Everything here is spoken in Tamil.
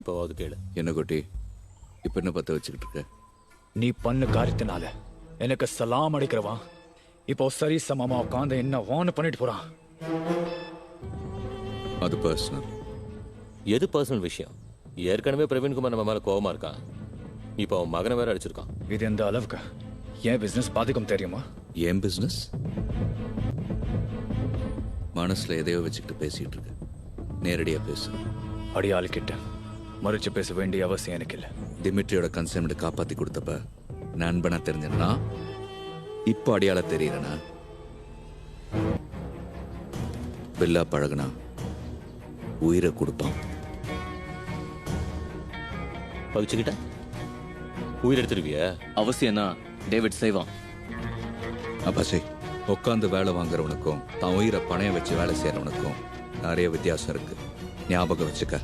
இப்போவாது கேளு. என்ன குட்டி, இப்ப என்ன பத்த வச்சுக்கிட்டு இருக்க? நீ பண்ண காரியத்தினால எனக்கு சலாம் அடிக்கிறவா இப்போ சரி சமமா உட்காந்து என்ன வான்னு பண்ணிட்டு போறான். அது பர்சனல். எது பர்சனல் விஷயம்? ஏற்கனவே பிரவீன்குமார் நம்ம மேல கோவமா இருக்கான். இப்போ அவன் மகனை வேற அடிச்சிருக்கான். இது எந்த அளவுக்கு ஏன் பிசினஸ் பாதிக்கும் தெரியுமா? ஏன் பிசினஸ்? மனசுல எதையோ வச்சுக்கிட்டு பேசிட்டு இருக்க. நேரடியா பேசு. அடியாள் கிட்ட மறுச்சு பேச வேண்டிய அவசியம் எனக்கு இல்லை. டிமிட்ரியோட கன்செப்ட் காப்பாத்தி கொடுத்தப்ப நண்பனா தெரிஞ்சனா, இப்போ அடியாள தெரியறனா? பில்லா பழகுனா உயிரை கொடுப்பான். பகிச்சுக்கிட்ட உயிர் எடுத்துருவிய? அவசியம்னா டேவிட் செய்வான். அப்பாசே, உட்காந்து வேலை வாங்குறவனுக்கும் தான் உயிரை பணைய வச்சு வேலை செய்யறவனுக்கும் நிறைய வித்தியாசம் இருக்கு. ஞாபகம் வச்சுக்க.